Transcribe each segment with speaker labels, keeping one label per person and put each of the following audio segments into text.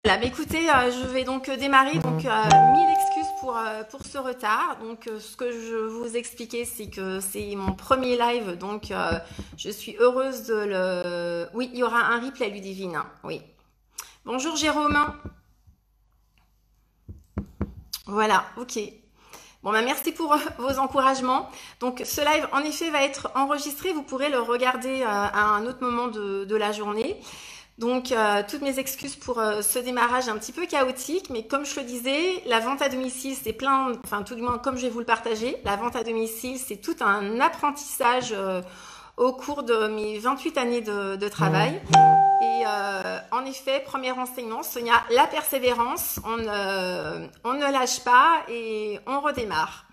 Speaker 1: Voilà, bah écoutez, je vais donc démarrer. Donc, mille excuses pour ce retard. Donc, ce que je vous expliquais, c'est que c'est mon premier live. Donc, je suis heureuse de le... Oui, il y aura un replay, Ludivine. Hein, oui. Bonjour Jérôme. Voilà, ok. Bon, bah merci pour vos encouragements. Donc, ce live, en effet, va être enregistré. Vous pourrez le regarder à un autre moment de la journée. Donc, toutes mes excuses pour ce démarrage un petit peu chaotique, mais comme je le disais, la vente à domicile, c'est plein, enfin tout du moins comme je vais vous le partager, la vente à domicile, c'est tout un apprentissage au cours de mes 28 années de travail. Et en effet, premier renseignement, Sonia, la persévérance, on ne lâche pas et on redémarre.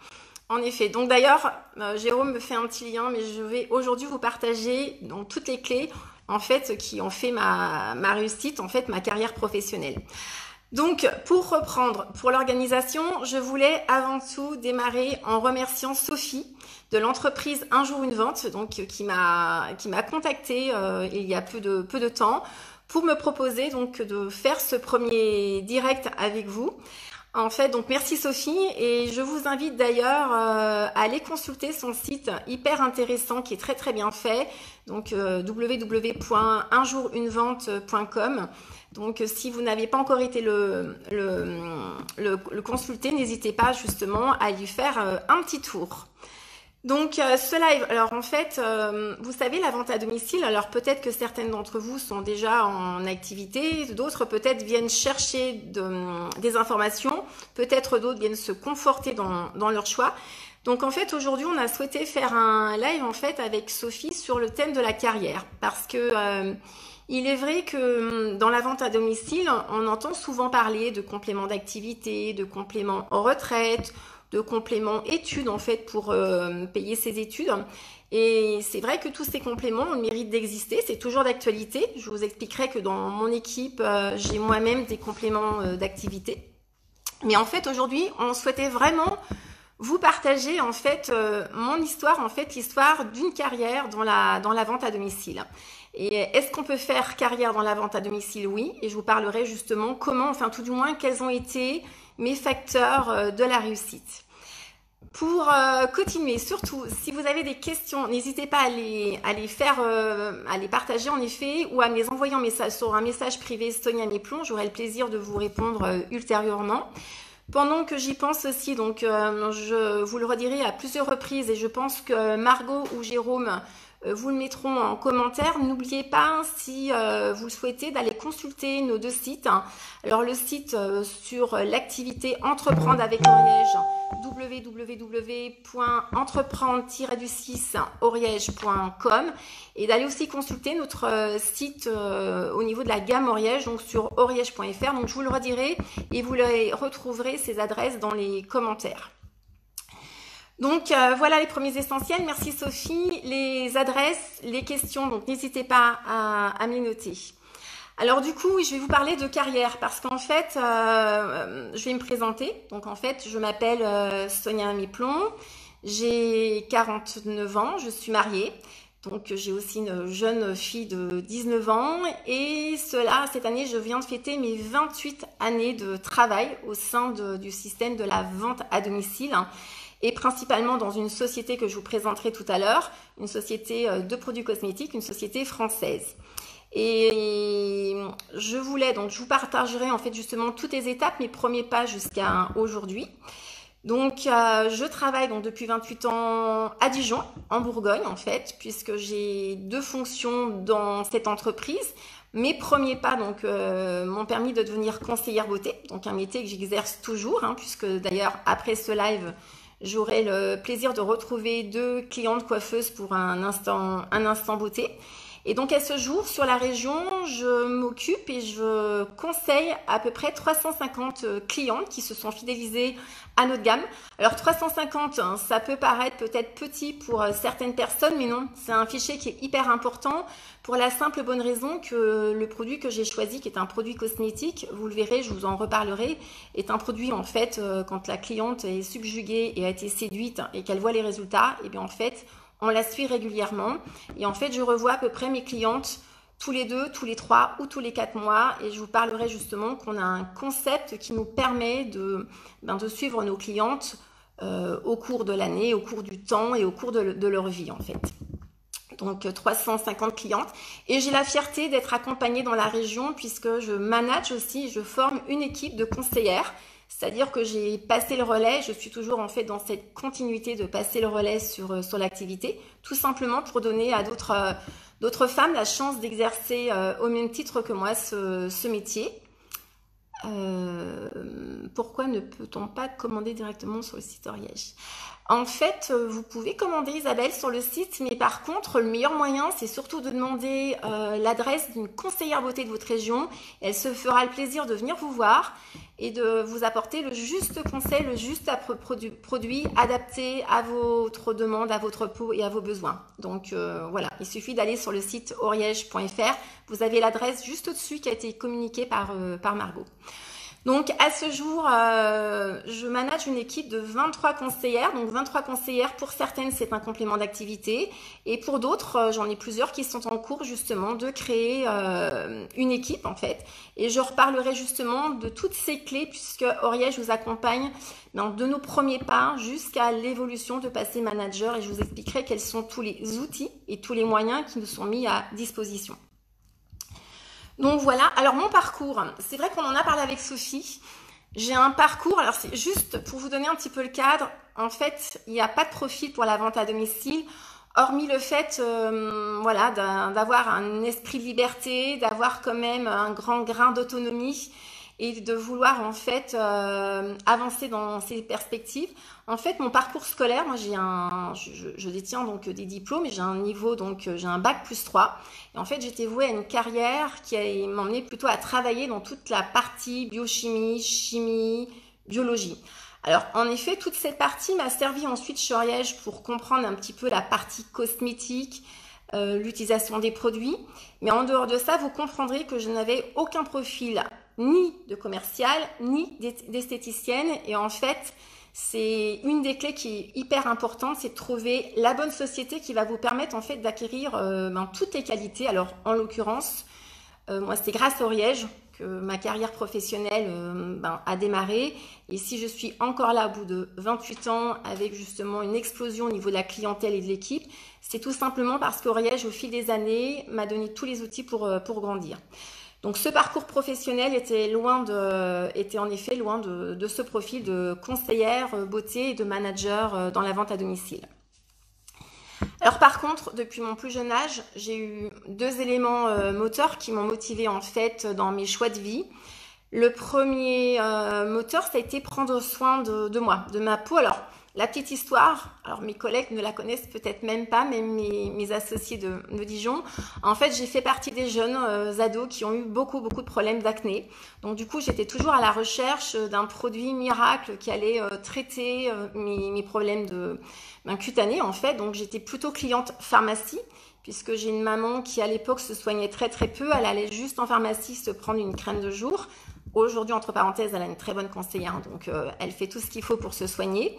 Speaker 1: En effet, donc d'ailleurs, Jérôme me fait un petit lien, mais je vais aujourd'hui vous partager donc, toutes les clés en fait qui ont fait ma réussite, en fait ma carrière professionnelle. Donc pour reprendre, pour l'organisation, je voulais avant tout démarrer en remerciant Sophie de l'entreprise Un jour une vente, donc qui m'a contactée il y a peu de temps pour me proposer donc de faire ce premier direct avec vous. En fait, donc merci Sophie et je vous invite d'ailleurs à aller consulter son site hyper intéressant qui est très très bien fait, donc www.unjourunevente.com. Donc si vous n'avez pas encore été le consulter, n'hésitez pas justement à lui faire un petit tour. Donc ce live, alors en fait, vous savez la vente à domicile, alors peut-être que certaines d'entre vous sont déjà en activité, d'autres peut-être viennent chercher des informations, peut-être d'autres viennent se conforter dans leur choix. Donc en fait aujourd'hui on a souhaité faire un live en fait avec Sophie sur le thème de la carrière parce que il est vrai que dans la vente à domicile, on entend souvent parler de compléments d'activité, de compléments en retraite, de compléments études en fait pour payer ses études. Et c'est vrai que tous ces compléments ont le mérite d'exister, c'est toujours d'actualité. Je vous expliquerai que dans mon équipe, j'ai moi-même des compléments d'activité. Mais en fait aujourd'hui, on souhaitait vraiment vous partager en fait mon histoire, en fait l'histoire d'une carrière dans la vente à domicile. Et est-ce qu'on peut faire carrière dans la vente à domicile? Oui, et je vous parlerai justement comment, enfin tout du moins, quels ont été mes facteurs de la réussite. Pour continuer, surtout, si vous avez des questions, n'hésitez pas à les partager en effet, ou à me les envoyer en message, sur un message privé Sonia Méplon. J'aurai le plaisir de vous répondre ultérieurement. Pendant que j'y pense aussi, donc je vous le redirai à plusieurs reprises, et je pense que Margot ou Jérôme vous le mettront en commentaire. N'oubliez pas, si vous le souhaitez, d'aller consulter nos deux sites. Alors le site sur l'activité Entreprendre avec Oriège, www.entreprendre-du6oriège.com, et d'aller aussi consulter notre site au niveau de la gamme Oriège, donc sur oriège.fr. Donc je vous le redirai et vous les retrouverez ces adresses dans les commentaires. Donc voilà les premiers essentiels. Merci Sophie. Les adresses, les questions, donc n'hésitez pas à me les noter. Alors du coup, je vais vous parler de carrière parce qu'en fait, je vais me présenter. Donc en fait, je m'appelle Sonia Méplon, j'ai 49 ans, je suis mariée. Donc j'ai aussi une jeune fille de 19 ans et cette année, je viens de fêter mes 28 années de travail au sein du système de la vente à domicile. Et principalement dans une société que je vous présenterai tout à l'heure, une société de produits cosmétiques, une société française. Et je vous partagerai en fait justement toutes les étapes, mes premiers pas jusqu'à aujourd'hui. Donc je travaille donc depuis 28 ans à Dijon, en Bourgogne en fait, puisque j'ai 2 fonctions dans cette entreprise. Mes premiers pas donc m'ont permis de devenir conseillère beauté, donc un métier que j'exerce toujours, puisque d'ailleurs après ce live, j'aurai le plaisir de retrouver 2 clientes coiffeuses pour un instant beauté. Et donc à ce jour, sur la région, je m'occupe et je conseille à peu près 350 clientes qui se sont fidélisées à notre gamme. Alors 350, ça peut paraître peut-être petit pour certaines personnes, mais non, c'est un fichier qui est hyper important pour la simple bonne raison que le produit que j'ai choisi, qui est un produit cosmétique, vous le verrez, je vous en reparlerai, est un produit en fait, quand la cliente est subjuguée et a été séduite et qu'elle voit les résultats, et bien en fait, on la suit régulièrement. Et en fait, je revois à peu près mes clientes tous les 2, tous les 3 ou tous les 4 mois. Et je vous parlerai justement qu'on a un concept qui nous permet de suivre nos clientes au cours de l'année, au cours du temps et au cours de leur vie en fait. Donc 350 clientes. Et j'ai la fierté d'être accompagnée dans la région puisque je manage aussi, je forme une équipe de conseillères. C'est-à-dire que j'ai passé le relais, je suis toujours en fait dans cette continuité de passer le relais sur l'activité, tout simplement pour donner à d'autres femmes la chance d'exercer au même titre que moi ce métier. Pourquoi ne peut-on pas commander directement sur le site Oriège? En fait, vous pouvez commander Isabelle sur le site, mais par contre, le meilleur moyen, c'est surtout de demander l'adresse d'une conseillère beauté de votre région. Elle se fera le plaisir de venir vous voir et de vous apporter le juste conseil, le juste produit adapté à votre demande, à votre peau et à vos besoins. Donc voilà, il suffit d'aller sur le site oriège.fr. Vous avez l'adresse juste au-dessus qui a été communiquée par Margot. Donc à ce jour, je manage une équipe de 23 conseillères. Donc 23 conseillères, pour certaines c'est un complément d'activité et pour d'autres, j'en ai plusieurs qui sont en cours justement de créer une équipe en fait. Et je reparlerai justement de toutes ces clés puisque Oriège vous accompagne de nos premiers pas jusqu'à l'évolution de passer manager et je vous expliquerai quels sont tous les outils et tous les moyens qui nous sont mis à disposition. Donc voilà, alors mon parcours, c'est vrai qu'on en a parlé avec Sophie, j'ai un parcours, alors c'est juste pour vous donner un petit peu le cadre, en fait il n'y a pas de profil pour la vente à domicile, hormis le fait voilà, d'avoir un esprit de liberté, d'avoir quand même un grand grain d'autonomie et de vouloir en fait avancer dans ces perspectives. En fait, mon parcours scolaire, moi je détiens donc des diplômes et j'ai un niveau, donc j'ai un bac plus 3. Et en fait, j'étais vouée à une carrière qui m'emmenait plutôt à travailler dans toute la partie biochimie, chimie, biologie. Alors, en effet, toute cette partie m'a servi ensuite chez Oriège pour comprendre un petit peu la partie cosmétique, l'utilisation des produits. Mais en dehors de ça, vous comprendrez que je n'avais aucun profil ni de commercial, ni d'esthéticienne. Et en fait, c'est une des clés qui est hyper importante, c'est de trouver la bonne société qui va vous permettre en fait d'acquérir toutes les qualités. Alors, en l'occurrence, moi, c'est grâce à Oriège que ma carrière professionnelle a démarré. Et si je suis encore là au bout de 28 ans avec justement une explosion au niveau de la clientèle et de l'équipe, c'est tout simplement parce qu'Oriège, au fil des années, m'a donné tous les outils pour grandir. Donc ce parcours professionnel était en effet loin de ce profil de conseillère beauté et de manager dans la vente à domicile. Alors par contre, depuis mon plus jeune âge, j'ai eu deux éléments moteurs qui m'ont motivée en fait dans mes choix de vie. Le premier moteur, ça a été prendre soin de moi, de ma peau. Alors la petite histoire, alors mes collègues ne la connaissent peut-être même pas, mais mes associés de Dijon, en fait j'ai fait partie des jeunes ados qui ont eu beaucoup de problèmes d'acné. Donc du coup j'étais toujours à la recherche d'un produit miracle qui allait traiter mes problèmes cutanés en fait. Donc j'étais plutôt cliente pharmacie, puisque j'ai une maman qui à l'époque se soignait très peu, elle allait juste en pharmacie se prendre une crème de jour. Aujourd'hui, entre parenthèses, elle a une très bonne conseillère, donc elle fait tout ce qu'il faut pour se soigner.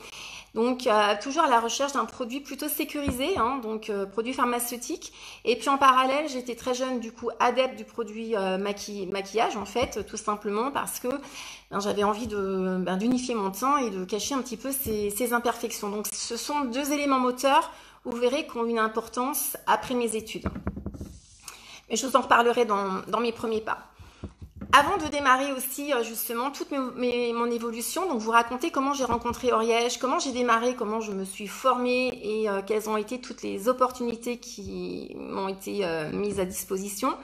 Speaker 1: Donc, toujours à la recherche d'un produit plutôt sécurisé, donc produit pharmaceutique. Et puis en parallèle, j'étais très jeune, du coup, adepte du produit maquillage, en fait, tout simplement parce que j'avais envie d'unifier mon teint et de cacher un petit peu ses imperfections. Donc, ce sont deux éléments moteurs, vous verrez, qui ont une importance après mes études. Mais je vous en reparlerai dans mes premiers pas. Avant de démarrer aussi justement toute mon évolution, donc vous raconter comment j'ai rencontré Oriège, comment j'ai démarré, comment je me suis formée et quelles ont été toutes les opportunités qui m'ont été mises à disposition.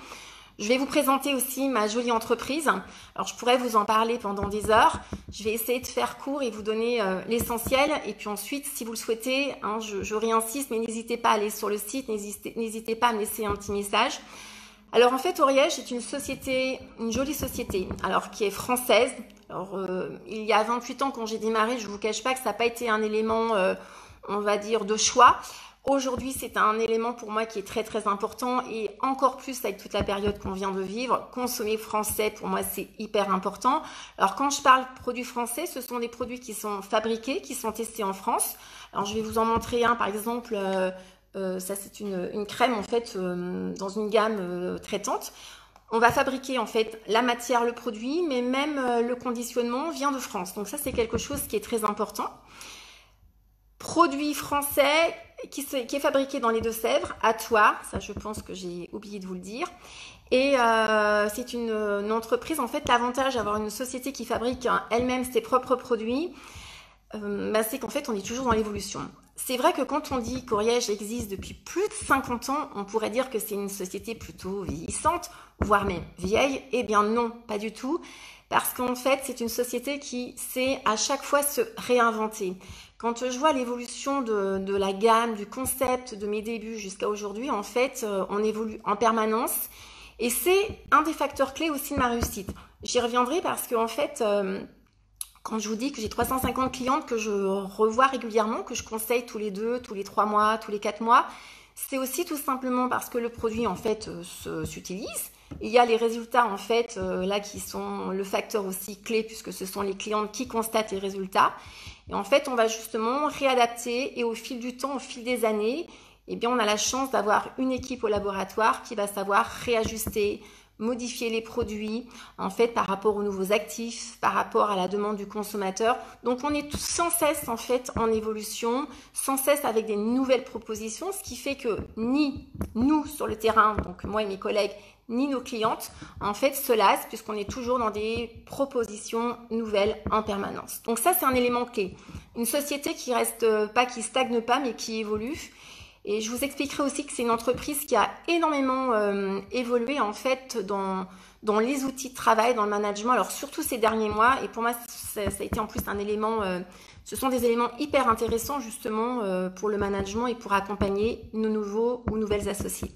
Speaker 1: Je vais vous présenter aussi ma jolie entreprise. Alors je pourrais vous en parler pendant des heures. Je vais essayer de faire court et vous donner l'essentiel. Et puis ensuite, si vous le souhaitez, je réinsiste, mais n'hésitez pas à aller sur le site, n'hésitez pas à me laisser un petit message. Alors en fait, Oriège est une société, une jolie société, alors qui est française. Alors il y a 28 ans quand j'ai démarré, je ne vous cache pas que ça n'a pas été un élément, on va dire, de choix. Aujourd'hui, c'est un élément pour moi qui est très important et encore plus avec toute la période qu'on vient de vivre. Consommer français, pour moi, c'est hyper important. Alors quand je parle produits français, ce sont des produits qui sont fabriqués, qui sont testés en France. Alors je vais vous en montrer un, par exemple, Ça, c'est une crème en fait dans une gamme traitante. On va fabriquer en fait la matière, le produit, mais même le conditionnement vient de France. Donc ça, c'est quelque chose qui est très important. Produit français qui est fabriqué dans les Deux-Sèvres, à Thouars. Ça, je pense que j'ai oublié de vous le dire. Et c'est une entreprise, en fait, l'avantage d'avoir une société qui fabrique elle-même ses propres produits, c'est qu'en fait, on est toujours dans l'évolution. C'est vrai que quand on dit qu'Oriège existe depuis plus de 50 ans, on pourrait dire que c'est une société plutôt vieillissante, voire même vieille. Eh bien non, pas du tout. Parce qu'en fait, c'est une société qui sait à chaque fois se réinventer. Quand je vois l'évolution de la gamme, du concept de mes débuts jusqu'à aujourd'hui, en fait, on évolue en permanence. Et c'est un des facteurs clés aussi de ma réussite. J'y reviendrai parce qu'en fait, quand je vous dis que j'ai 350 clientes que je revois régulièrement, que je conseille tous les 2, tous les 3 mois, tous les 4 mois, c'est aussi tout simplement parce que le produit en fait s'utilise. Il y a les résultats en fait là qui sont le facteur aussi clé puisque ce sont les clientes qui constatent les résultats. Et en fait, on va justement réadapter et au fil du temps, au fil des années, eh bien, on a la chance d'avoir une équipe au laboratoire qui va savoir réajuster, modifier les produits en fait par rapport aux nouveaux actifs, par rapport à la demande du consommateur. Donc on est sans cesse en fait en évolution, sans cesse avec des nouvelles propositions, ce qui fait que ni nous sur le terrain, donc moi et mes collègues, ni nos clientes en fait se lassent puisqu'on est toujours dans des propositions nouvelles en permanence. Donc ça c'est un élément clé. Une société qui reste pas, qui stagne pas mais qui évolue. Et je vous expliquerai aussi que c'est une entreprise qui a énormément évolué en fait dans les outils de travail, dans le management, alors surtout ces derniers mois. Et pour moi, ça a été en plus un élément, ce sont des éléments hyper intéressants justement pour le management et pour accompagner nos nouveaux ou nouvelles associés.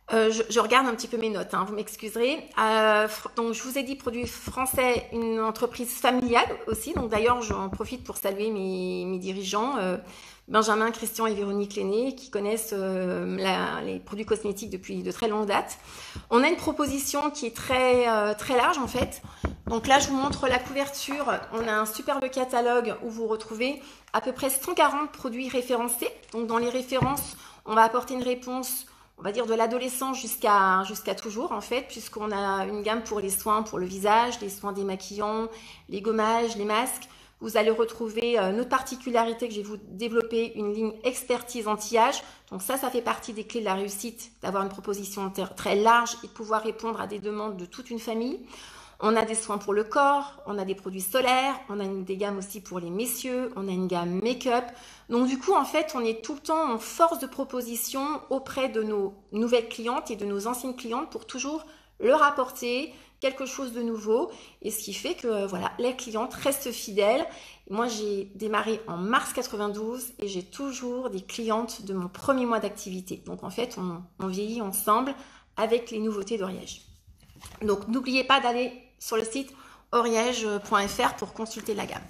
Speaker 1: Je regarde un petit peu mes notes, hein, vous m'excuserez. Donc je vous ai dit produit français, une entreprise familiale aussi. Donc d'ailleurs j'en profite pour saluer mes dirigeants. Benjamin, Christian et Véronique Lenné qui connaissent les produits cosmétiques depuis de très longues dates. On a une proposition qui est très large en fait. Donc là, je vous montre la couverture. On a un superbe catalogue où vous retrouvez à peu près 140 produits référencés. Donc dans les références, on va apporter une réponse, on va dire de l'adolescent jusqu'à toujours en fait, puisqu'on a une gamme pour les soins pour le visage, les soins démaquillants, les gommages, les masques. Vous allez retrouver notre particularité que je vais vous développer, une ligne expertise anti-âge. Donc ça fait partie des clés de la réussite, d'avoir une proposition très large et de pouvoir répondre à des demandes de toute une famille. On a des soins pour le corps, on a des produits solaires, on a des gammes aussi pour les messieurs, on a une gamme make-up. Donc du coup, en fait, on est tout le temps en force de proposition auprès de nos nouvelles clientes et de nos anciennes clientes pour toujours leur apporter quelque chose de nouveau, et ce qui fait que voilà, les clientes restent fidèles. Moi, j'ai démarré en mars 92 et j'ai toujours des clientes de mon premier mois d'activité. Donc en fait, on vieillit ensemble avec les nouveautés d'Oriège. Donc n'oubliez pas d'aller sur le site oriège.fr pour consulter la gamme.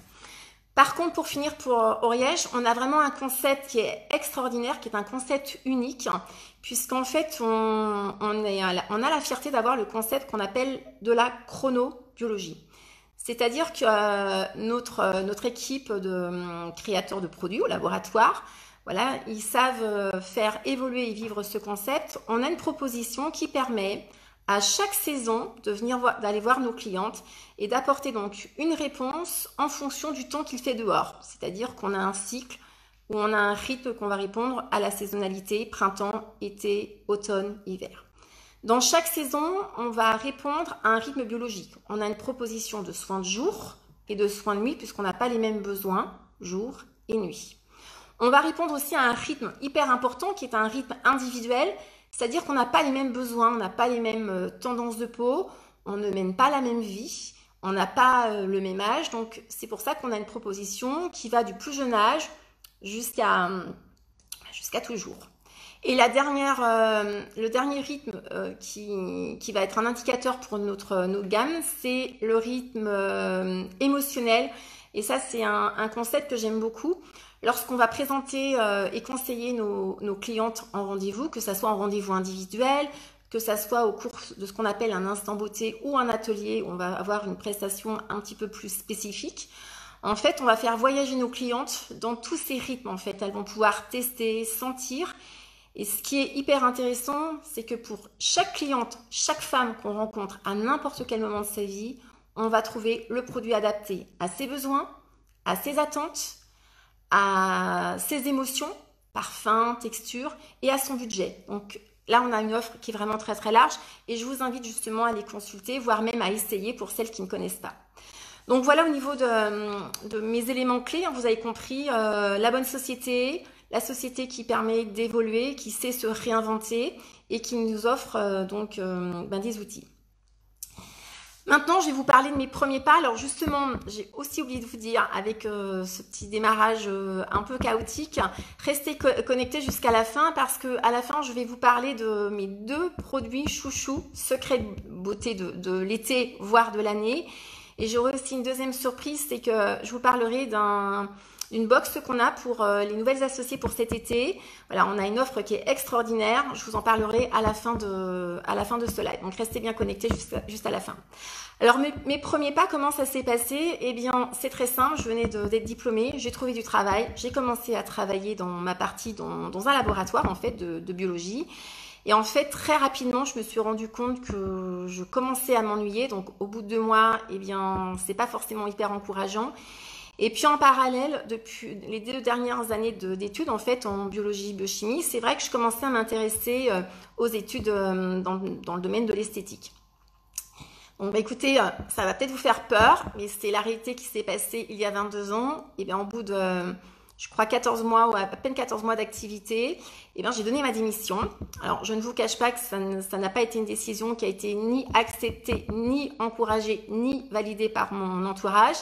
Speaker 1: Par contre, pour finir pour Oriège, on a vraiment un concept qui est extraordinaire, qui est un concept unique, puisqu'en fait, on a la fierté d'avoir le concept qu'on appelle de la chronobiologie. C'est-à-dire que notre équipe de créateurs de produits au laboratoire, voilà, ils savent faire évoluer et vivre ce concept. On a une proposition qui permet à chaque saison d'aller voir nos clientes et d'apporter donc une réponse en fonction du temps qu'il fait dehors. C'est-à-dire qu'on a un cycle où on a un rythme qu'on va répondre à la saisonnalité, printemps, été, automne, hiver. Dans chaque saison, on va répondre à un rythme biologique. On a une proposition de soins de jour et de soins de nuit puisqu'on n'a pas les mêmes besoins, jour et nuit. On va répondre aussi à un rythme hyper important qui est un rythme individuel. C'est-à-dire qu'on n'a pas les mêmes besoins, on n'a pas les mêmes tendances de peau, on ne mène pas la même vie, on n'a pas le même âge. Donc, c'est pour ça qu'on a une proposition qui va du plus jeune âge jusqu'à toujours. Et le dernier rythme qui va être un indicateur pour notre gamme, c'est le rythme émotionnel. Et ça, c'est un concept que j'aime beaucoup. Lorsqu'on va présenter et conseiller nos clientes en rendez-vous, que ce soit en rendez-vous individuel, que ce soit au cours de ce qu'on appelle un instant beauté ou un atelier où on va avoir une prestation un petit peu plus spécifique, En fait, on va faire voyager nos clientes dans tous ces rythmes. En fait, elles vont pouvoir tester, sentir. Et ce qui est hyper intéressant, c'est que pour chaque cliente, chaque femme qu'on rencontre à n'importe quel moment de sa vie, on va trouver le produit adapté à ses besoins, à ses attentes, à ses émotions, parfum, texture, et à son budget. Donc là, on a une offre qui est vraiment très très large et je vous invite justement à les consulter, voire même à essayer pour celles qui ne connaissent pas. Donc voilà au niveau de mes éléments clés, hein, vous avez compris, la bonne société, la société qui permet d'évoluer, qui sait se réinventer et qui nous offre des outils. Maintenant, je vais vous parler de mes premiers pas. Alors justement, j'ai aussi oublié de vous dire, avec ce petit démarrage un peu chaotique, restez connectés jusqu'à la fin parce que à la fin, je vais vous parler de mes 2 produits chouchous, secrets de beauté de l'été, voire de l'année. Et j'aurai aussi une deuxième surprise, c'est que je vous parlerai d'une box qu'on a pour les nouvelles associées pour cet été. Voilà, on a une offre qui est extraordinaire. Je vous en parlerai à la fin de ce live. Donc restez bien connectés juste à la fin. Alors mes premiers pas, comment ça s'est passé? Eh bien, c'est très simple. Je venais d'être diplômée, j'ai trouvé du travail. J'ai commencé à travailler dans ma partie dans un laboratoire en fait de biologie. Et en fait, très rapidement, je me suis rendu compte que je commençais à m'ennuyer. Donc, au bout de 2 mois, eh bien, c'est pas forcément hyper encourageant. Et puis, en parallèle, depuis les 2 dernières années d'études, en fait, en biologie, biochimie, c'est vrai que je commençais à m'intéresser aux études dans le domaine de l'esthétique. Donc, bah, écoutez, ça va peut-être vous faire peur, mais c'est la réalité qui s'est passée il y a 22 ans. Et bien, au bout de je crois 14 mois ou à peine 14 mois d'activité, eh bien, j'ai donné ma démission. Alors, je ne vous cache pas que ça n'a pas été une décision qui a été ni acceptée, ni encouragée, ni validée par mon entourage.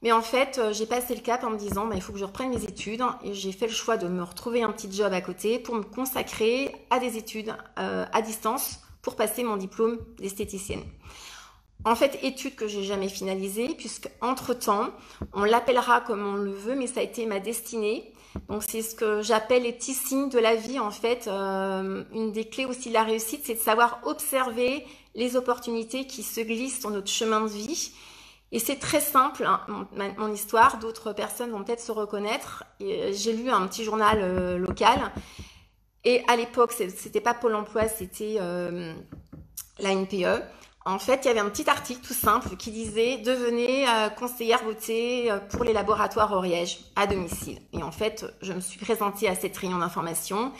Speaker 1: Mais en fait, j'ai passé le cap en me disant, il faut que je reprenne mes études. Et j'ai fait le choix de me retrouver un petit job à côté pour me consacrer à des études à distance pour passer mon diplôme d'esthéticienne. En fait, études que j'ai jamais finalisées, puisque entre-temps, on l'appellera comme on le veut, mais ça a été ma destinée. Donc, c'est ce que j'appelle les petits signes de la vie. En fait, une des clés aussi de la réussite, c'est de savoir observer les opportunités qui se glissent sur notre chemin de vie. Et c'est très simple, hein, mon histoire. D'autres personnes vont peut-être se reconnaître. J'ai lu un petit journal local. Et à l'époque, c'était pas Pôle emploi, c'était la NPE. En fait, il y avait un petit article tout simple qui disait « Devenez conseillère beauté pour les laboratoires Oriège à domicile ». Et en fait, je me suis présentée à cette réunion d'information.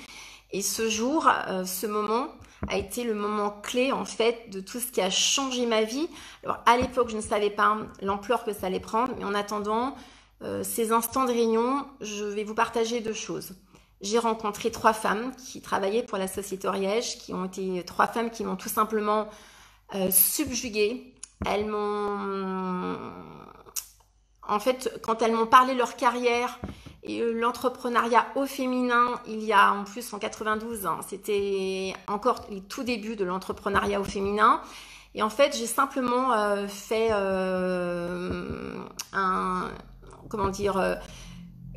Speaker 1: Et ce jour, ce moment a été le moment clé en fait de tout ce qui a changé ma vie. Alors à l'époque, je ne savais pas l'ampleur que ça allait prendre. Mais en attendant ces instants de réunion, je vais vous partager 2 choses. J'ai rencontré 3 femmes qui travaillaient pour la société Oriège, qui ont été 3 femmes qui m'ont tout simplement subjuguées. Elles m'ont... En fait, quand elles m'ont parlé de leur carrière et l'entrepreneuriat au féminin, il y a en plus en 92, hein, c'était encore les tout débuts de l'entrepreneuriat au féminin. Et en fait, j'ai simplement fait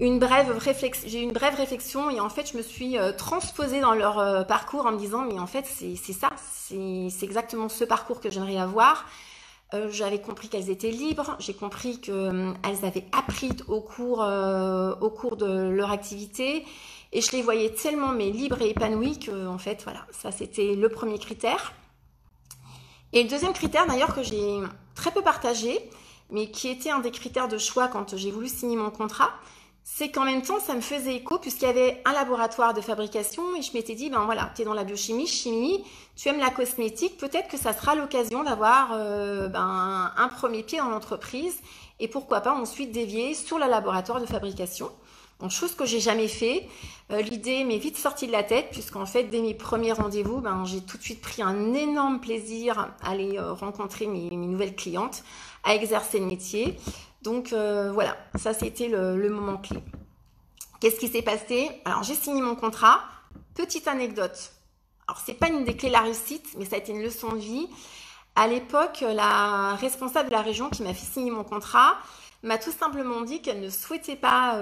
Speaker 1: une brève réflexion. J'ai eu une brève réflexion et en fait, je me suis transposée dans leur parcours en me disant, mais en fait, c'est ça, c'est exactement ce parcours que j'aimerais avoir. J'avais compris qu'elles étaient libres, j'ai compris qu'elles avaient appris au cours de leur activité et je les voyais tellement libres et épanouies que en fait voilà, ça c'était le premier critère. Et le deuxième critère d'ailleurs que j'ai très peu partagé, mais qui était un des critères de choix quand j'ai voulu signer mon contrat, c'est qu'en même temps, ça me faisait écho puisqu'il y avait un laboratoire de fabrication et je m'étais dit, ben voilà, tu es dans la biochimie, chimie, tu aimes la cosmétique, peut-être que ça sera l'occasion d'avoir un premier pied dans l'entreprise et pourquoi pas ensuite dévier sur le laboratoire de fabrication. Donc, chose que j'ai jamais fait. L'idée m'est vite sortie de la tête puisqu'en fait, dès mes premiers rendez-vous, j'ai tout de suite pris un énorme plaisir à aller rencontrer mes nouvelles clientes, à exercer le métier. Donc voilà, ça c'était le moment clé. Qu'est-ce qui s'est passé? Alors j'ai signé mon contrat. Petite anecdote. Alors c'est pas une des clés de la réussite, mais ça a été une leçon de vie. À l'époque, la responsable de la région qui m'a fait signer mon contrat m'a tout simplement dit qu'elle ne souhaitait pas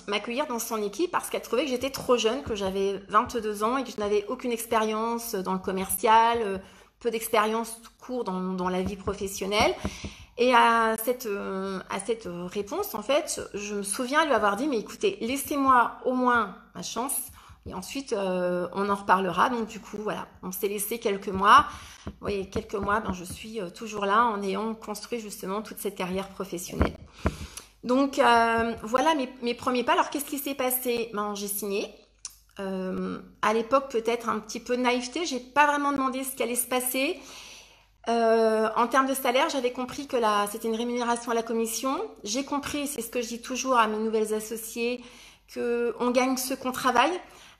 Speaker 1: m'accueillir dans son équipe parce qu'elle trouvait que j'étais trop jeune, que j'avais 22 ans et que je n'avais aucune expérience dans le commercial, peu d'expérience court dans la vie professionnelle. Et à cette réponse, en fait, je me souviens lui avoir dit, mais écoutez, laissez-moi au moins ma chance. Et ensuite, on en reparlera. Donc, du coup, voilà, on s'est laissé quelques mois. Vous voyez, quelques mois, je suis toujours là en ayant construit justement toute cette carrière professionnelle. Donc, voilà mes premiers pas. Alors, qu'est-ce qui s'est passé? J'ai signé. À l'époque, peut-être un petit peu de naïveté. J'ai pas vraiment demandé ce qui allait se passer. En termes de salaire, j'avais compris que c'était une rémunération à la commission. J'ai compris, c'est ce que je dis toujours à mes nouvelles associées, qu'on gagne ce qu'on travaille.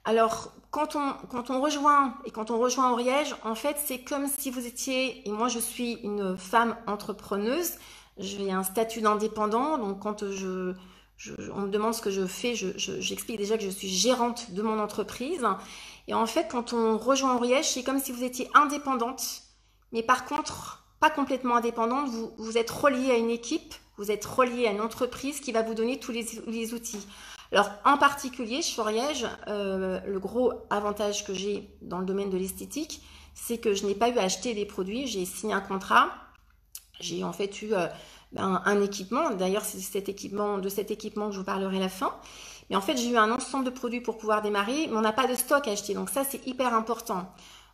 Speaker 1: Alors, quand on rejoint Oriège, en fait, c'est comme si vous étiez, et moi je suis une femme entrepreneuse, j'ai un statut d'indépendant, donc quand on me demande ce que je fais, j'explique déjà que je suis gérante de mon entreprise. Et en fait, quand on rejoint Oriège, c'est comme si vous étiez indépendante, mais par contre, pas complètement indépendante, vous êtes relié à une équipe, vous êtes relié à une entreprise qui va vous donner tous les outils. Alors, en particulier, chez Oriège, le gros avantage que j'ai dans le domaine de l'esthétique, c'est que je n'ai pas eu à acheter des produits, j'ai signé un contrat, j'ai en fait eu un équipement, d'ailleurs c'est de cet équipement que je vous parlerai à la fin, mais en fait j'ai eu un ensemble de produits pour pouvoir démarrer, mais on n'a pas de stock à acheter, donc ça c'est hyper important.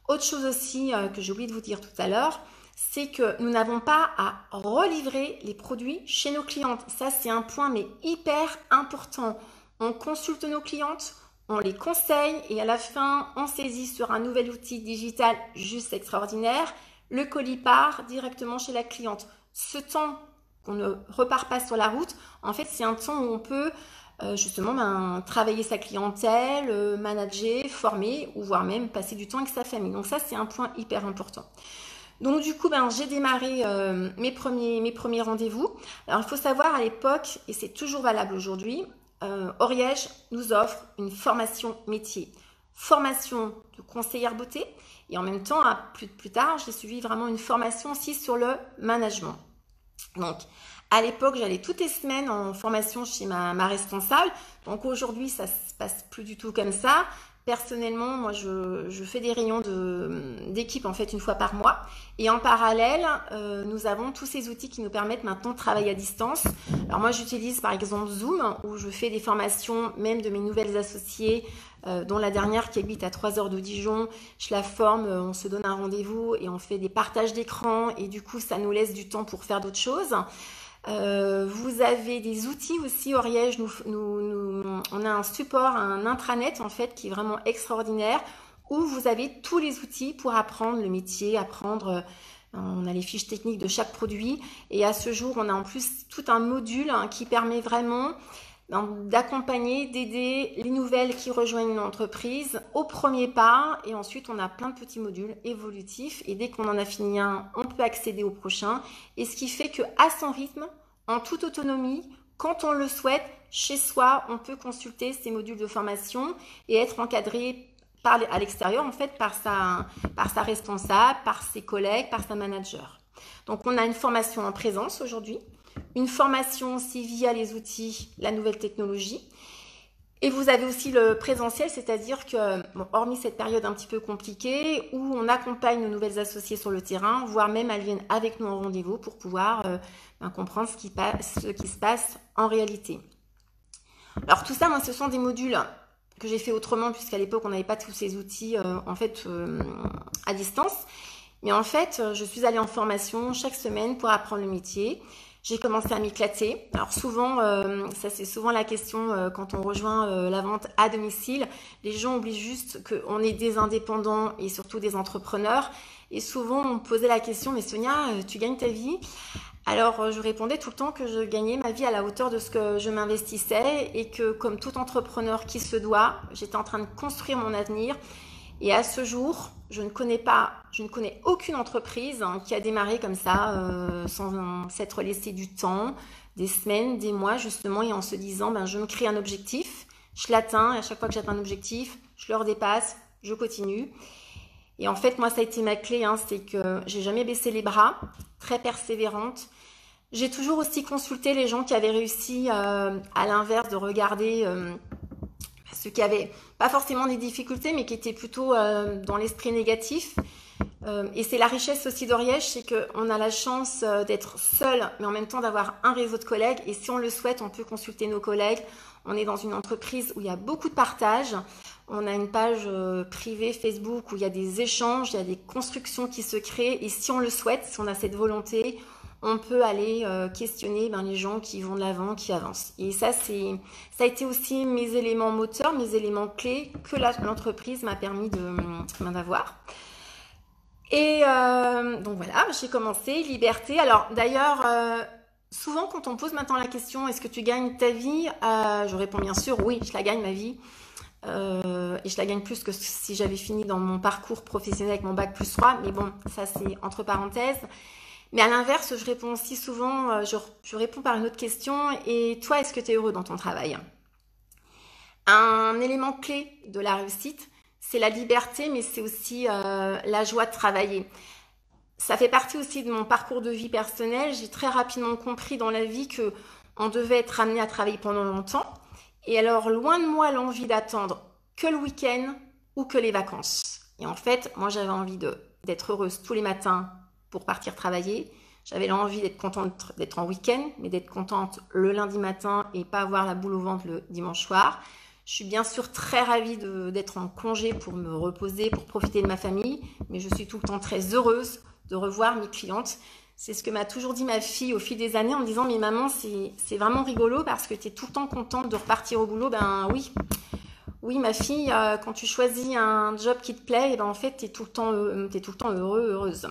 Speaker 1: Autre chose aussi que j'ai oublié de vous dire tout à l'heure, c'est que nous n'avons pas à relivrer les produits chez nos clientes. Ça, c'est un point mais hyper important. On consulte nos clientes, on les conseille et à la fin, on saisit sur un nouvel outil digital juste extraordinaire. Le colis part directement chez la cliente. Ce temps qu'on ne repart pas sur la route, en fait, c'est un temps où on peut justement travailler sa clientèle, manager, former ou voire même passer du temps avec sa famille. Donc ça, c'est un point hyper important. Donc du coup, j'ai démarré mes premiers rendez-vous. Alors il faut savoir à l'époque, et c'est toujours valable aujourd'hui, Oriège nous offre une formation métier, formation de conseillère beauté, et en même temps, plus tard, j'ai suivi vraiment une formation aussi sur le management. Donc, à l'époque, j'allais toutes les semaines en formation chez ma responsable. Donc aujourd'hui, ça se passe plus du tout comme ça. Personnellement, moi, je fais des réunions d'équipe en fait une fois par mois. Et en parallèle, nous avons tous ces outils qui nous permettent maintenant de travailler à distance. Alors moi, j'utilise par exemple Zoom, où je fais des formations même de mes nouvelles associées, dont la dernière qui habite à 3 heures de Dijon. Je la forme, on se donne un rendez-vous et on fait des partages d'écran. Et du coup, ça nous laisse du temps pour faire d'autres choses. Vous avez des outils aussi, Oriège, on a un support, un intranet en fait qui est vraiment extraordinaire où vous avez tous les outils pour apprendre le métier, on a les fiches techniques de chaque produit et à ce jour on a en plus tout un module qui permet vraiment d'accompagner, d'aider les nouvelles qui rejoignent une entreprise au premier pas et ensuite on a plein de petits modules évolutifs et dès qu'on en a fini un, on peut accéder au prochain et ce qui fait que à son rythme, en toute autonomie, quand on le souhaite, chez soi, on peut consulter ces modules de formation et être encadré à l'extérieur en fait par sa responsable, par ses collègues, par sa manager. Donc on a une formation en présence aujourd'hui, une formation aussi via les outils, la nouvelle technologie. Et vous avez aussi le présentiel, c'est-à-dire que, hormis cette période un petit peu compliquée, où on accompagne nos nouvelles associées sur le terrain, voire même elles viennent avec nous en rendez-vous pour pouvoir comprendre ce qui se passe en réalité. Alors tout ça, moi, ce sont des modules que j'ai fait autrement, puisqu'à l'époque, on n'avait pas tous ces outils à distance. Mais en fait, je suis allée en formation chaque semaine pour apprendre le métier. J'ai commencé à m'éclater. Alors souvent, ça c'est souvent la question quand on rejoint la vente à domicile. Les gens oublient juste qu'on est des indépendants et surtout des entrepreneurs. Et souvent, on me posait la question, mais Sonia, tu gagnes ta vie? Alors, je répondais tout le temps que je gagnais ma vie à la hauteur de ce que je m'investissais et que comme tout entrepreneur qui se doit, j'étais en train de construire mon avenir. Et à ce jour, je ne connais aucune entreprise qui a démarré comme ça, sans s'être laissé du temps, des semaines, des mois justement, et en se disant, je me crée un objectif, je l'atteins, et à chaque fois que j'atteins un objectif, je le redépasse, je continue. Et en fait, moi, ça a été ma clé, c'est que j'ai jamais baissé les bras, très persévérante. J'ai toujours aussi consulté les gens qui avaient réussi, à l'inverse, de regarder ceux qui avaient pas forcément des difficultés, mais qui étaient plutôt dans l'esprit négatif. Et c'est la richesse aussi d'Oriège, c'est qu'on a la chance d'être seul, mais en même temps d'avoir un réseau de collègues. Et si on le souhaite, on peut consulter nos collègues. On est dans une entreprise où il y a beaucoup de partage. On a une page privée Facebook où il y a des échanges, il y a des constructions qui se créent. Et si on le souhaite, si on a cette volonté, on peut aller questionner les gens qui vont de l'avant, qui avancent. Et ça a été aussi mes éléments moteurs, mes éléments clés que l'entreprise m'a permis d'avoir. Et donc voilà, j'ai commencé, liberté. Alors d'ailleurs, souvent quand on pose maintenant la question, est-ce que tu gagnes ta vie? Je réponds bien sûr, oui, je la gagne ma vie. Et je la gagne plus que si j'avais fini dans mon parcours professionnel avec mon bac plus 3. Mais bon, ça c'est entre parenthèses. Mais à l'inverse, je réponds aussi souvent, je réponds par une autre question. Et toi, est-ce que tu es heureux dans ton travail? Un élément clé de la réussite, c'est la liberté, mais c'est aussi la joie de travailler. Ça fait partie aussi de mon parcours de vie personnel. J'ai très rapidement compris dans la vie que on devait être amené à travailler pendant longtemps. Et alors, loin de moi l'envie d'attendre que le week-end ou que les vacances. Et en fait, moi, j'avais envie d'être heureuse tous les matins pour partir travailler. J'avais l'envie d'être contente d'être en week-end, mais d'être contente le lundi matin et pas avoir la boule au ventre le dimanche soir. Je suis bien sûr très ravie d'être en congé pour me reposer, pour profiter de ma famille, mais je suis tout le temps très heureuse de revoir mes clientes. C'est ce que m'a toujours dit ma fille au fil des années en me disant « Mais maman, c'est vraiment rigolo parce que tu es tout le temps contente de repartir au boulot. » Ben oui, oui ma fille, quand tu choisis un job qui te plaît, et ben en fait, tu es tout le temps heureuse.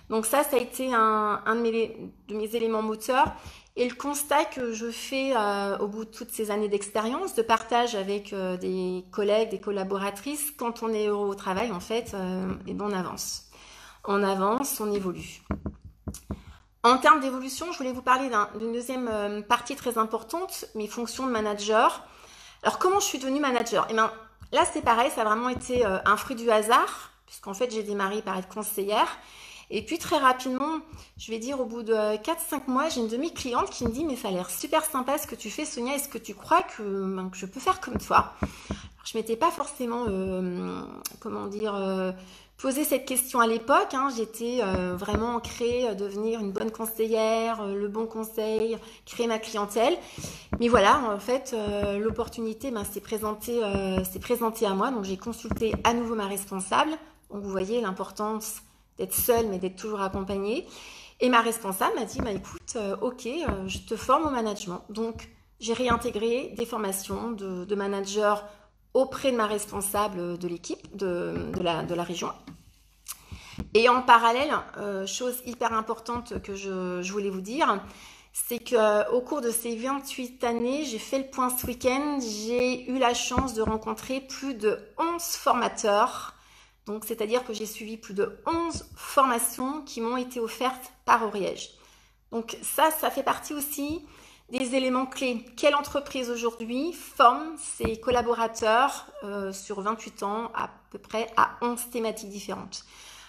Speaker 1: Donc ça a été un de mes éléments moteurs. Et le constat que je fais au bout de toutes ces années d'expérience, de partage avec des collègues, des collaboratrices, quand on est heureux au travail, en fait, et ben on avance. On avance, on évolue. En termes d'évolution, je voulais vous parler d'une deuxième partie très importante, mes fonctions de manager. Alors, comment je suis devenue manager? Eh bien, là, c'est pareil, ça a vraiment été un fruit du hasard, puisqu'en fait, j'ai démarré par être conseillère. Et puis, très rapidement, je vais dire, au bout de 4-5 mois, j'ai une de mes clientes qui me dit « Mais ça a l'air super sympa ce que tu fais, Sonia. Est-ce que tu crois que je peux faire comme toi ?» Alors, je ne m'étais pas forcément, posé cette question à l'époque. J'étais vraiment ancrée, devenir une bonne conseillère, le bon conseil, créer ma clientèle. Mais voilà, en fait, l'opportunité s'est présentée à moi. Donc, j'ai consulté à nouveau ma responsable. Donc, vous voyez l'importance d'être seule, mais d'être toujours accompagnée. Et ma responsable m'a dit, écoute, ok, je te forme au management. Donc, j'ai réintégré des formations de manager auprès de ma responsable de l'équipe, de la région. Et en parallèle, chose hyper importante que je voulais vous dire, c'est qu'au cours de ces 28 années, j'ai fait le point ce week-end, j'ai eu la chance de rencontrer plus de 11 formateurs. Donc, c'est-à-dire que j'ai suivi plus de 11 formations qui m'ont été offertes par Oriège. Donc, ça fait partie aussi des éléments clés. Quelle entreprise aujourd'hui forme ses collaborateurs sur 28 ans à peu près à 11 thématiques différentes?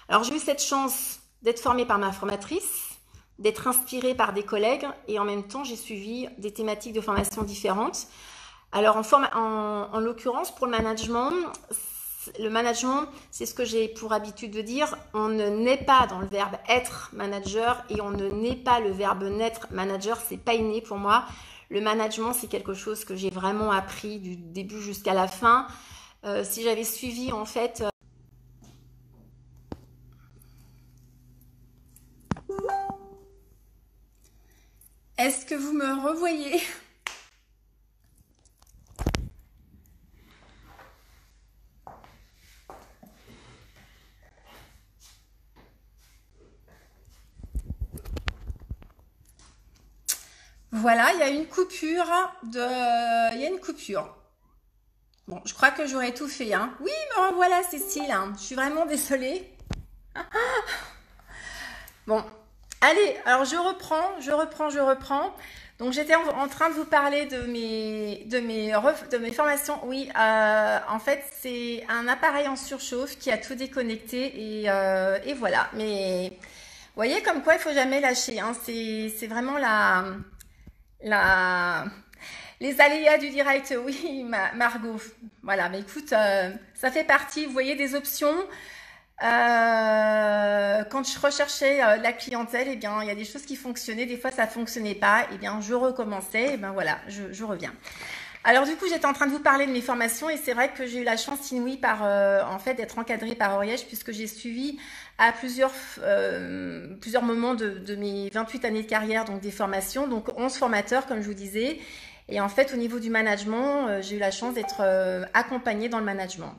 Speaker 1: Alors, j'ai eu cette chance d'être formée par ma formatrice, d'être inspirée par des collègues et en même temps, j'ai suivi des thématiques de formation différentes. Alors, en l'occurrence, pour le management, c'est ce que j'ai pour habitude de dire, on ne naît pas dans le verbe être manager et on ne naît pas le verbe naître manager, c'est pas inné pour moi. Le management, c'est quelque chose que j'ai vraiment appris du début jusqu'à la fin. Si j'avais suivi en fait... Est-ce que vous me revoyez ? Voilà, il y a une coupure Bon, je crois que j'aurais tout fait, hein. Oui, me revoilà, Cécile. Je suis vraiment désolée. Bon, allez, alors je reprends. Donc, j'étais en train de vous parler de mes formations. Oui, en fait, c'est un appareil en surchauffe qui a tout déconnecté et voilà. Mais vous voyez, comme quoi, il faut jamais lâcher, hein. C'est vraiment les aléas du direct, oui, Margot. Voilà, mais écoute, ça fait partie, vous voyez, des options. quand je recherchais la clientèle, eh bien, il y a des choses qui fonctionnaient, des fois ça fonctionnait pas, eh bien, je recommençais, et ben voilà, je reviens. Alors du coup, j'étais en train de vous parler de mes formations et c'est vrai que j'ai eu la chance inouïe en fait d'être encadrée par Oriège puisque j'ai suivi à plusieurs moments de mes 28 années de carrière donc des formations, donc 11 formateurs comme je vous disais. Et en fait, au niveau du management, j'ai eu la chance d'être accompagnée dans le management.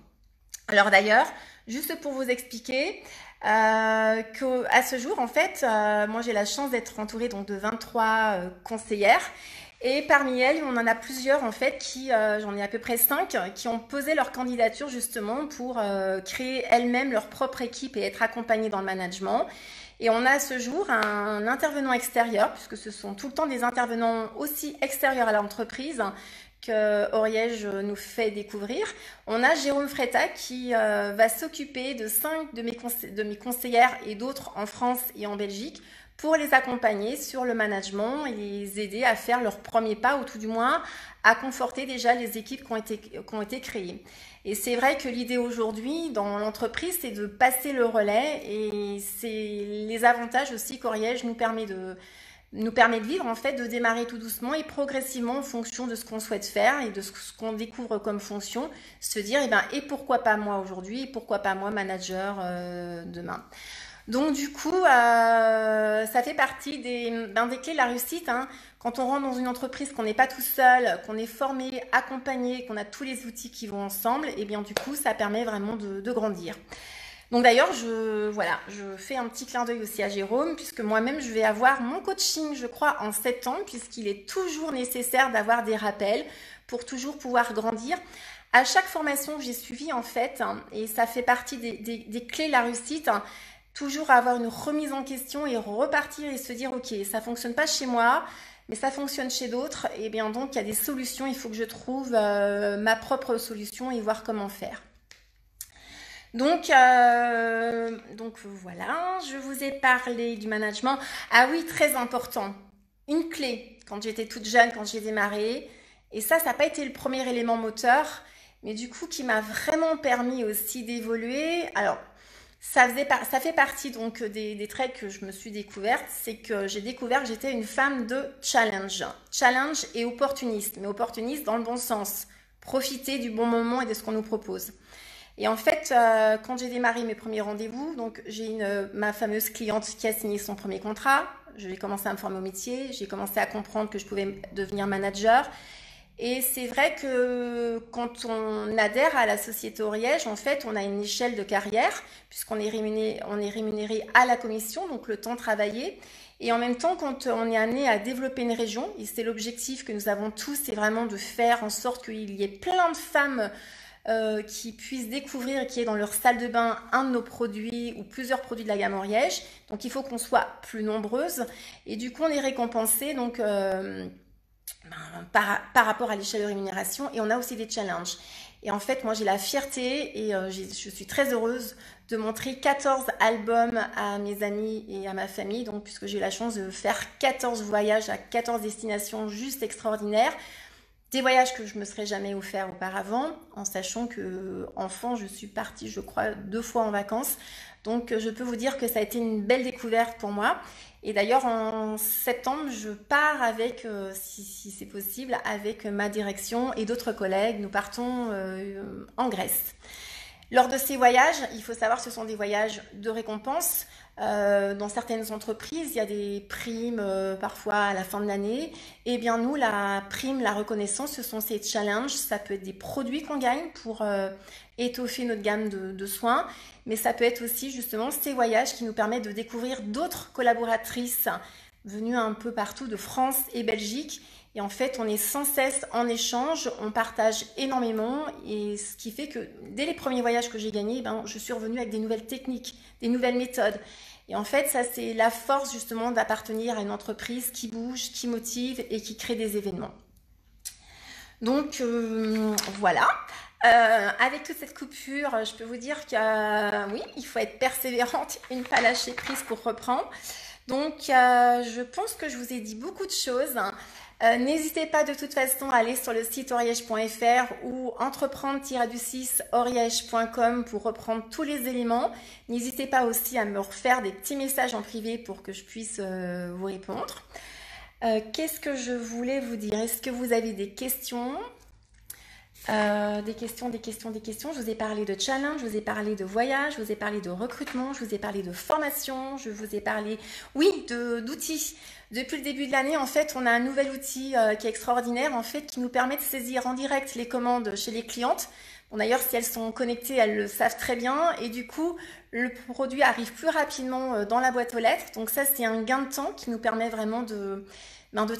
Speaker 1: Alors d'ailleurs, juste pour vous expliquer qu'à ce jour, en fait, moi j'ai la chance d'être entourée donc de 23 conseillères. Et parmi elles, on en a plusieurs en fait j'en ai à peu près 5, qui ont posé leur candidature justement pour créer elles-mêmes leur propre équipe et être accompagnées dans le management. Et on a à ce jour un intervenant extérieur, puisque ce sont tout le temps des intervenants aussi extérieurs à l'entreprise que Oriège nous fait découvrir. On a Jérôme Fretta qui va s'occuper de 5 de mes conseillères et d'autres en France et en Belgique pour les accompagner sur le management et les aider à faire leur premier pas ou tout du moins à conforter déjà les équipes qui ont été créées. Et c'est vrai que l'idée aujourd'hui dans l'entreprise, c'est de passer le relais et c'est les avantages aussi qu'Oriège nous permet de vivre en fait, de démarrer tout doucement et progressivement en fonction de ce qu'on souhaite faire et de ce qu'on découvre comme fonction, se dire et pourquoi pas moi aujourd'hui et pourquoi pas moi manager demain. Donc du coup, ça fait partie des clés de la réussite. Hein. Quand on rentre dans une entreprise, qu'on n'est pas tout seul, qu'on est formé, accompagné, qu'on a tous les outils qui vont ensemble, et bien du coup, ça permet vraiment de grandir. Donc d'ailleurs, je fais un petit clin d'œil aussi à Jérôme, puisque moi-même, je vais avoir mon coaching, je crois, en septembre, puisqu'il est toujours nécessaire d'avoir des rappels pour toujours pouvoir grandir. À chaque formation que j'ai suivie, en fait, et ça fait partie des clés de la réussite, toujours avoir une remise en question et repartir et se dire ok, ça fonctionne pas chez moi, mais ça fonctionne chez d'autres, et bien donc il y a des solutions, il faut que je trouve ma propre solution et voir comment faire. Donc voilà, je vous ai parlé du management. Ah oui, très important, une clé quand j'étais toute jeune, quand j'ai démarré, et ça n'a pas été le premier élément moteur, mais du coup qui m'a vraiment permis aussi d'évoluer. Alors, ça fait partie donc des traits que je me suis découverte, c'est que j'ai découvert que j'étais une femme de challenge. Challenge et opportuniste, mais opportuniste dans le bon sens. Profiter du bon moment et de ce qu'on nous propose. Et en fait, quand j'ai démarré mes premiers rendez-vous, donc j'ai ma fameuse cliente qui a signé son premier contrat, j'ai commencé à me former au métier, j'ai commencé à comprendre que je pouvais devenir manager. Et c'est vrai que quand on adhère à la société Oriège, en fait, on a une échelle de carrière, puisqu'on est rémunéré à la commission, donc le temps travaillé. Et en même temps, quand on est amené à développer une région, et c'est l'objectif que nous avons tous, c'est vraiment de faire en sorte qu'il y ait plein de femmes qui puissent découvrir et qui aient dans leur salle de bain un de nos produits ou plusieurs produits de la gamme Oriège. Donc il faut qu'on soit plus nombreuses. Et du coup, on est récompensé donc par rapport à l'échelle de rémunération, et on a aussi des challenges. Et en fait, moi j'ai la fierté et je suis très heureuse de montrer 14 albums à mes amis et à ma famille, donc puisque j'ai eu la chance de faire 14 voyages à 14 destinations juste extraordinaires. Des voyages que je me serais jamais offert auparavant, en sachant que enfant, je suis partie, je crois, 2 fois en vacances. Donc, je peux vous dire que ça a été une belle découverte pour moi. Et d'ailleurs, en septembre, je pars avec, si c'est possible, avec ma direction et d'autres collègues. Nous partons en Grèce. Lors de ces voyages, il faut savoir que ce sont des voyages de récompense. Dans certaines entreprises, il y a des primes parfois à la fin de l'année. Et bien nous, la prime, la reconnaissance, ce sont ces challenges. Ça peut être des produits qu'on gagne pour étoffer notre gamme de soins, mais ça peut être aussi justement ces voyages qui nous permettent de découvrir d'autres collaboratrices venues un peu partout de France et Belgique. Et en fait, on est sans cesse en échange, on partage énormément, et ce qui fait que dès les premiers voyages que j'ai gagnés, je suis revenue avec des nouvelles techniques, des nouvelles méthodes. Et en fait, ça c'est la force justement d'appartenir à une entreprise qui bouge, qui motive et qui crée des événements. Donc voilà. Avec toute cette coupure, je peux vous dire que oui, il faut être persévérante et ne pas lâcher prise pour reprendre. Donc, je pense que je vous ai dit beaucoup de choses. N'hésitez pas de toute façon à aller sur le site oriège.fr ou entreprendre-du6oriège.com pour reprendre tous les éléments. N'hésitez pas aussi à me refaire des petits messages en privé pour que je puisse vous répondre. Qu'est-ce que je voulais vous dire? Est-ce que vous avez des questions? Des questions. Je vous ai parlé de challenge, je vous ai parlé de voyage, je vous ai parlé de recrutement, je vous ai parlé de formation, je vous ai parlé, oui, d'outils. Depuis le début de l'année, en fait, on a un nouvel outil qui est extraordinaire, en fait, qui nous permet de saisir en direct les commandes chez les clientes. Bon, d'ailleurs, si elles sont connectées, elles le savent très bien. Et du coup, le produit arrive plus rapidement dans la boîte aux lettres. Donc ça, c'est un gain de temps qui nous permet vraiment de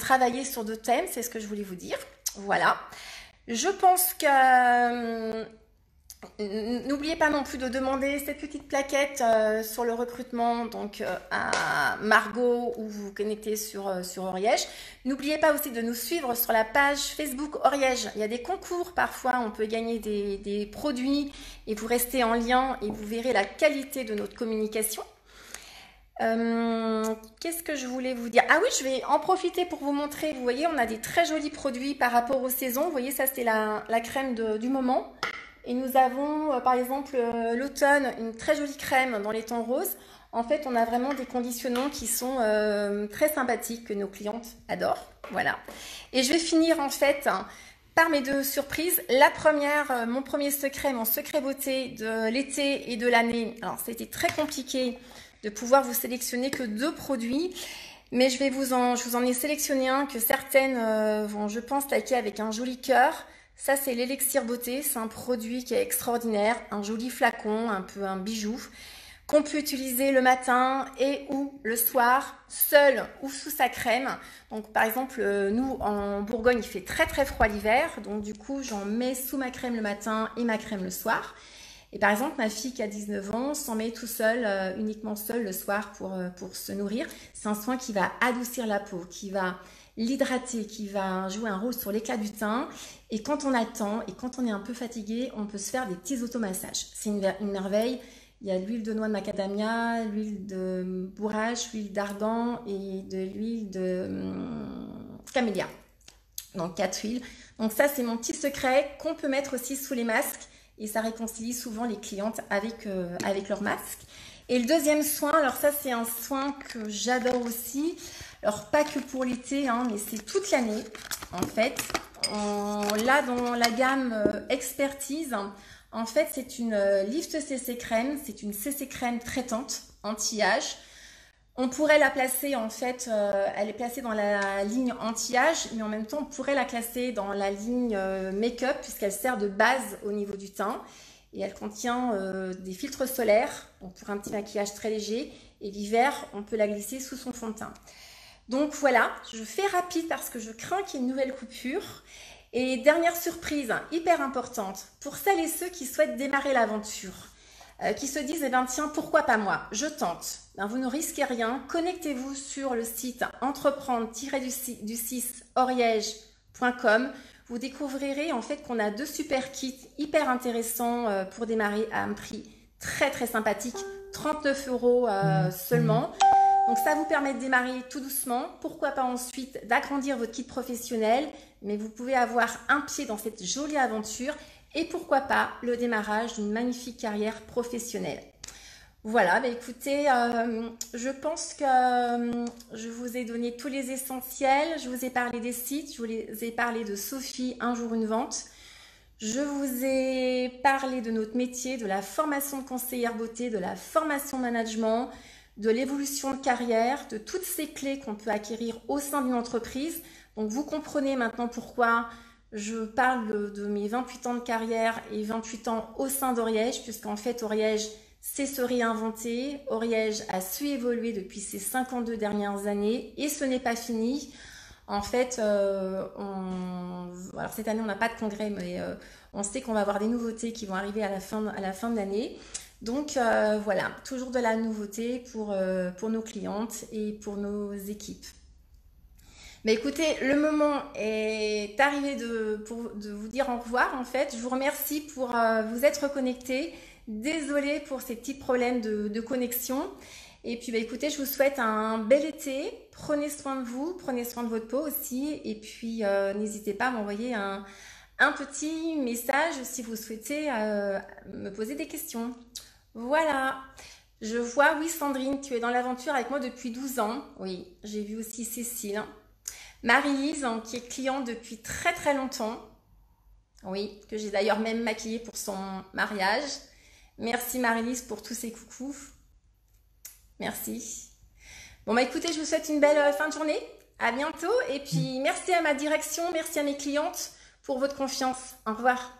Speaker 1: travailler sur deux thèmes. C'est ce que je voulais vous dire. Voilà. Je pense que n'oubliez pas non plus de demander cette petite plaquette sur le recrutement donc à Margot ou vous vous connectez sur Oriège. N'oubliez pas aussi de nous suivre sur la page Facebook Oriège. Il y a des concours parfois, on peut gagner des produits et vous restez en lien et vous verrez la qualité de notre communication. Qu'est-ce que je voulais vous dire? Ah oui, je vais en profiter pour vous montrer. Vous voyez, on a des très jolis produits par rapport aux saisons. Vous voyez, ça c'est la crème du moment. Et nous avons par exemple l'automne, une très jolie crème dans les tons roses. En fait, on a vraiment des conditionnements qui sont très sympathiques que nos clientes adorent. Voilà. Et je vais finir en fait par mes deux surprises. La première, mon premier secret, mon secret beauté de l'été et de l'année. Alors, c'était très compliqué de pouvoir vous sélectionner que deux produits, mais je vous en ai sélectionné un que certaines vont, je pense, liker avec un joli cœur. Ça, c'est l'élixir beauté. C'est un produit qui est extraordinaire, un joli flacon, un peu un bijou, qu'on peut utiliser le matin et ou le soir, seul ou sous sa crème. Donc, par exemple, nous, en Bourgogne, il fait très très froid l'hiver, donc du coup, j'en mets sous ma crème le matin et ma crème le soir. Et par exemple, ma fille qui a 19 ans s'en met tout seul, uniquement seul le soir pour se nourrir. C'est un soin qui va adoucir la peau, qui va l'hydrater, qui va jouer un rôle sur l'éclat du teint. Et quand on attend et quand on est un peu fatigué, on peut se faire des petits automassages. C'est une merveille. Il y a de l'huile de noix de macadamia, l'huile de bourrache, l'huile d'argan et de l'huile de camélia. Donc 4 huiles. Donc ça, c'est mon petit secret qu'on peut mettre aussi sous les masques. Et ça réconcilie souvent les clientes avec leur masque. Et le deuxième soin, alors ça c'est un soin que j'adore aussi. Alors pas que pour l'été, hein, mais c'est toute l'année en fait. Là dans la gamme expertise, en fait c'est une Lift CC crème. C'est une CC crème traitante anti-âge. On pourrait la placer en fait, elle est placée dans la ligne anti-âge, mais en même temps on pourrait la classer dans la ligne make-up puisqu'elle sert de base au niveau du teint et elle contient des filtres solaires donc pour un petit maquillage très léger et l'hiver on peut la glisser sous son fond de teint. Donc voilà, je fais rapide parce que je crains qu'il y ait une nouvelle coupure. Et dernière surprise hyper importante pour celles et ceux qui souhaitent démarrer l'aventure. Qui se disent, eh ben tiens, pourquoi pas moi? Je tente. Ben, vous ne risquez rien. Connectez-vous sur le site entreprendre-du6oriège.com. Vous découvrirez en fait qu'on a deux super kits hyper intéressants pour démarrer à un prix très très sympathique, 39 € seulement. Donc ça vous permet de démarrer tout doucement. Pourquoi pas ensuite d'agrandir votre kit professionnel, mais vous pouvez avoir un pied dans cette jolie aventure. Et pourquoi pas le démarrage d'une magnifique carrière professionnelle. Voilà, bah écoutez, je pense que je vous ai donné tous les essentiels. Je vous ai parlé des sites, je vous ai parlé de Sophie, un jour une vente. Je vous ai parlé de notre métier, de la formation de conseillère beauté, de la formation management, de l'évolution de carrière, de toutes ces clés qu'on peut acquérir au sein d'une entreprise. Donc vous comprenez maintenant pourquoi je parle de mes 28 ans de carrière et 28 ans au sein d'Oriège, puisqu'en fait Oriège sait se réinventer. Oriège a su évoluer depuis ces 52 dernières années et ce n'est pas fini. En fait, alors cette année on n'a pas de congrès, mais on sait qu'on va avoir des nouveautés qui vont arriver à la fin de l'année. Donc voilà, toujours de la nouveauté pour nos clientes et pour nos équipes. Mais écoutez, le moment est arrivé de vous dire au revoir en fait. Je vous remercie pour vous être connectés. Désolée pour ces petits problèmes de connexion. Et puis, bah, écoutez, je vous souhaite un bel été. Prenez soin de vous, prenez soin de votre peau aussi. Et puis, n'hésitez pas à m'envoyer un petit message si vous souhaitez me poser des questions. Voilà. Je vois, oui, Sandrine, tu es dans l'aventure avec moi depuis 12 ans. Oui, j'ai vu aussi Cécile. Marie-Lise, qui est cliente depuis très très longtemps. Oui, que j'ai d'ailleurs même maquillée pour son mariage. Merci Marie-Lise pour tous ces coucous. Merci. Bon, bah écoutez, je vous souhaite une belle fin de journée. À bientôt. Et puis, merci à ma direction, merci à mes clientes pour votre confiance. Au revoir.